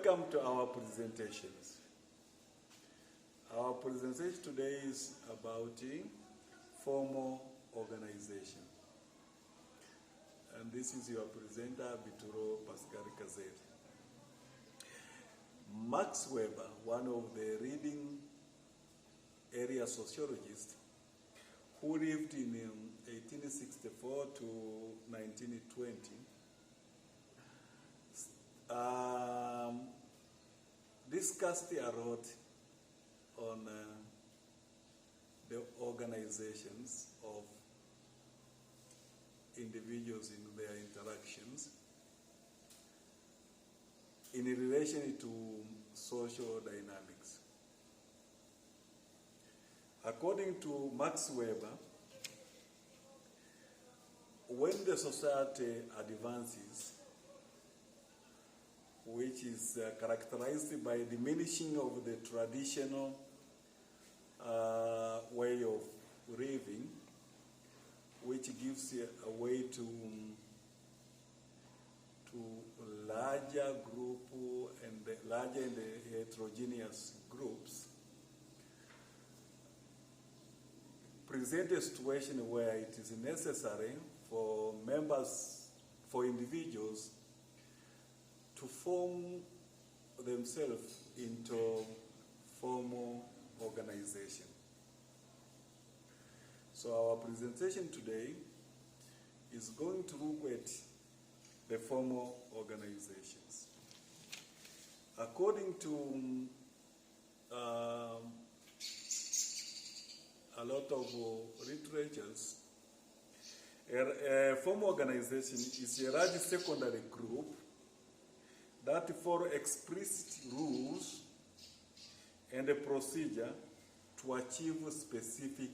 Welcome to our presentations. Our presentation today is about formal organization. And this is your presenter, Vituro Pascal Kazet. Max Weber, one of the leading area sociologists who lived in 1864 to 1920, discussed a lot on the organizations of individuals in their interactions in relation to social dynamics. According to Max Weber, when the society advances, which is characterized by diminishing of the traditional way of living, which gives a way to larger group and larger and heterogeneous groups, present a situation where it is necessary for individuals to form themselves into formal organization. So our presentation today is going to look at the formal organizations. According to a lot of literatures, a formal organization is a large secondary group that follow explicit rules and a procedure to achieve a specific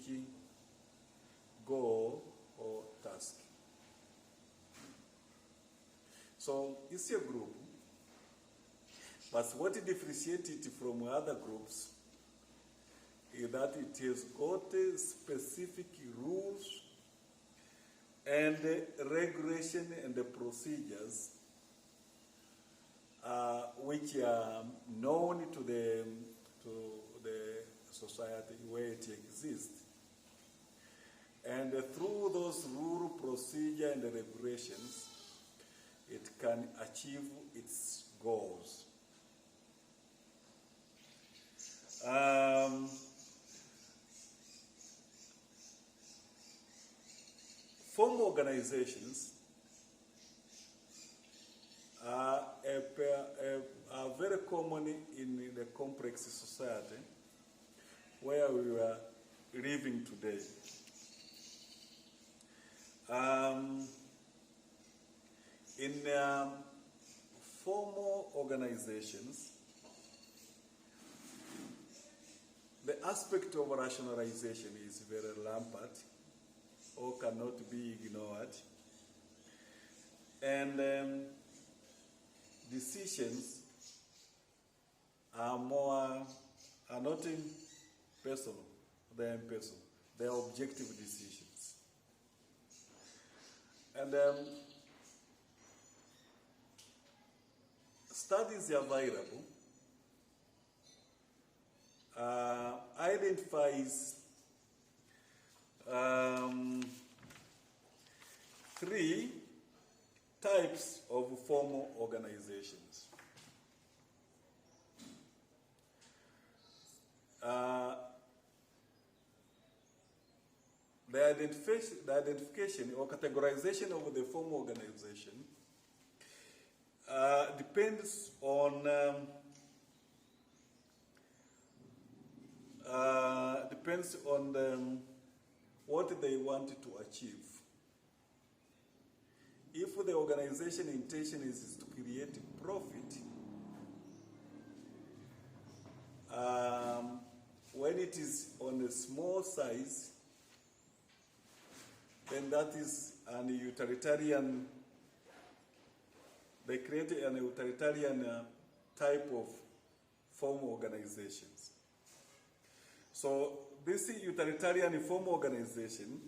goal or task. So it's a group, but what differentiates it from other groups is that it has got specific rules and regulation and the procedures which are known to the society where it exists. And through those rule, procedure, and regulations, it can achieve its goals. Formal organizations are very common in the complex society where we are living today. In formal organizations, the aspect of rationalization is very rampant or cannot be ignored. And decisions are not personal, they are impersonal. They are objective decisions. And studies available identifies three types of formal organizations. The identification or categorization of the formal organization depends on what they want to achieve. If the organization intention is to create profit, when it is on a small size, then that is an utilitarian. They create an utilitarian type of formal organizations. So this utilitarian formal organization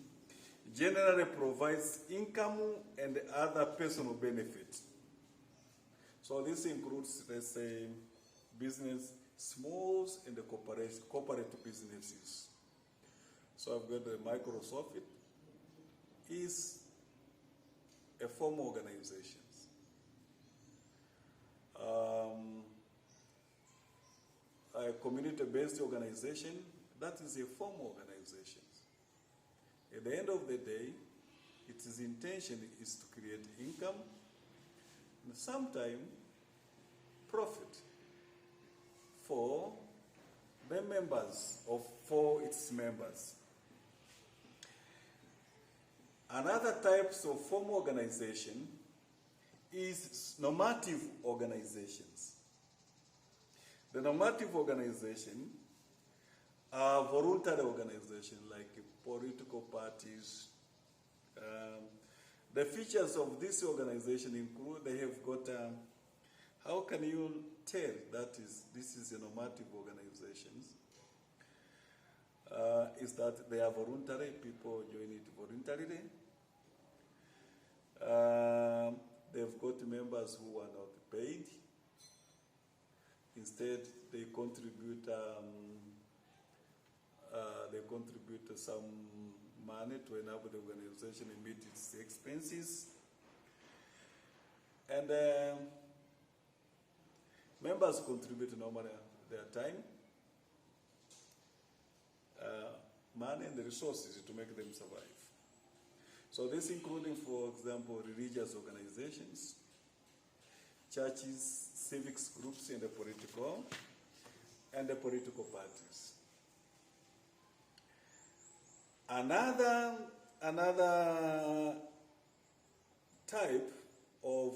generally provides income and other personal benefits. So this includes, let's say, business, small and the corporate businesses. So I've got the Microsoft. It is a formal organization. A community-based organization, that is a formal organization. At the end of the day, its intention is to create income and sometimes profit for the members for its members. Another types of formal organization is normative organizations. The normative organization are voluntary organizations like political parties. The features of this organization include they have got, how can you tell that this is a normative organization? Is that they are voluntary, people join it voluntarily. They've got members who are not paid. Instead, they contribute some money to enable the organization to meet its expenses. And members contribute normally their time, money, and the resources to make them survive. So this including, for example, religious organizations, churches, civics groups, and the political parties. Another type of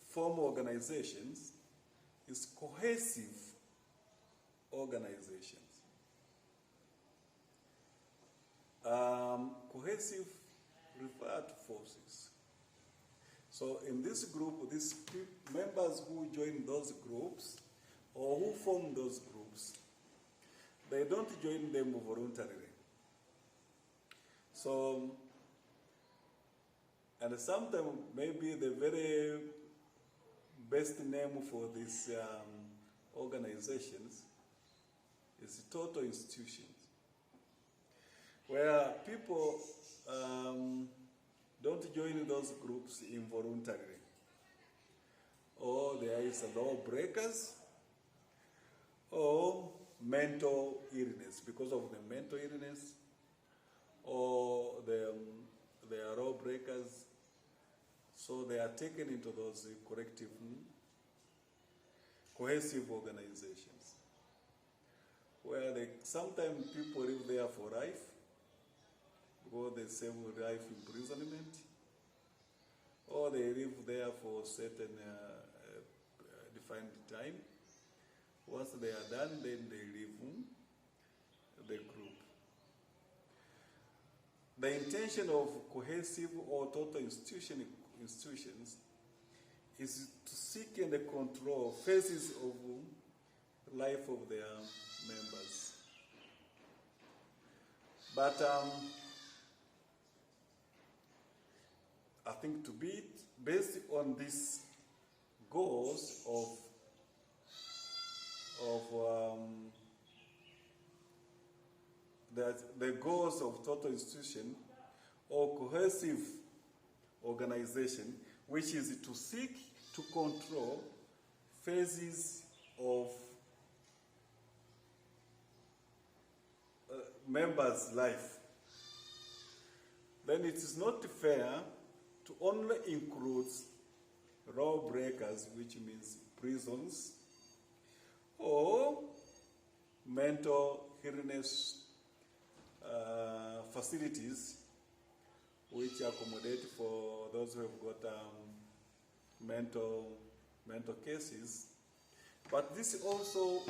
formal organizations is cohesive organizations. Cohesive refer to forces. So in this group, these members who join those groups or who form those groups, they don't join them voluntarily. So, and sometimes maybe the very best name for these organizations is total institutions, where people don't join those groups involuntarily. Or there is lawbreakers or mental illness, because of the mental illness, or they are lawbreakers, so they are taken into those collective, cohesive organizations, where sometimes people live there for life, because they serve life imprisonment, or they live there for certain defined time. Once they are done, then they leave the group. The intention of cohesive or total institutions is to seek and control phases of life of their members. But I think to be based on these goals of the goals of total institution or cohesive organization, which is to seek to control phases of members' life, then it is not fair to only include lawbreakers, which means prisons, or mental illness facilities, which accommodate for those who have got mental cases. But this also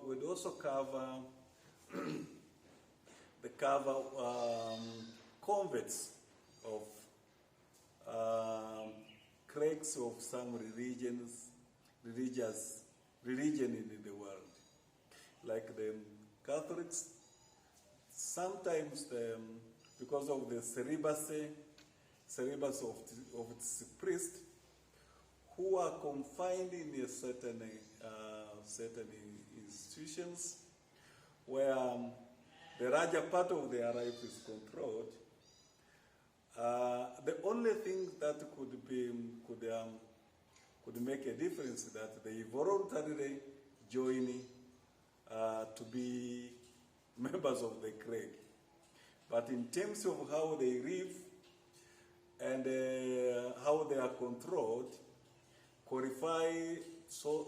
would also cover the converts of clerks of some religion in the world, like the Catholics. Sometimes because of the celibacy of its priests, who are confined in a certain institutions where the larger part of their life is controlled. The only thing that could make a difference is that they voluntarily join to be members of the Craig. But in terms of how they live and how they are controlled, qualify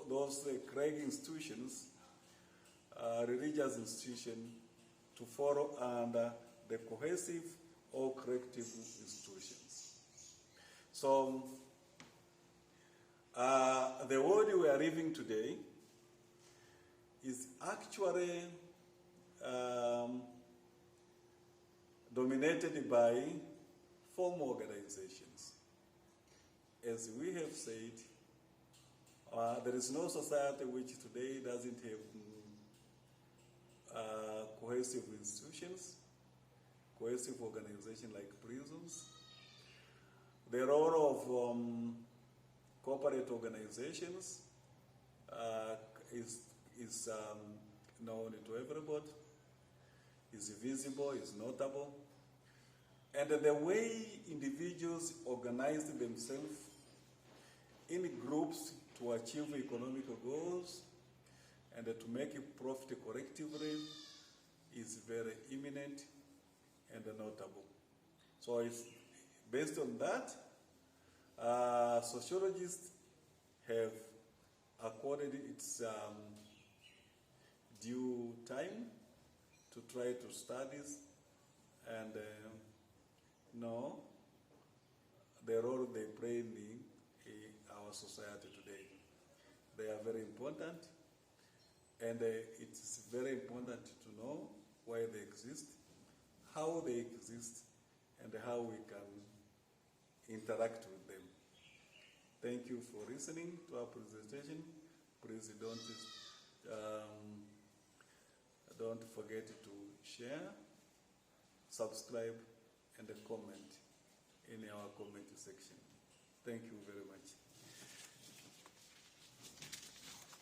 those Craig institutions, religious institutions, to follow under the cohesive or corrective institutions. So, the world we are living today is actually dominated by formal organizations. As we have said, there is no society which today doesn't have cohesive institutions, cohesive organizations like prisons. The role of corporate organizations is known to everybody, is visible, is notable. And the way individuals organize themselves in groups to achieve economic goals and to make a profit collectively is very imminent and notable. So it's based on that, sociologists have accorded its due time to try to study and know the role they play in our society today. They are very important, and it's very important to know why they exist, how they exist, and how we can interact with them. Thank you for listening to our presentation. Please don't forget to share, subscribe, and comment in our comment section. Thank you very much.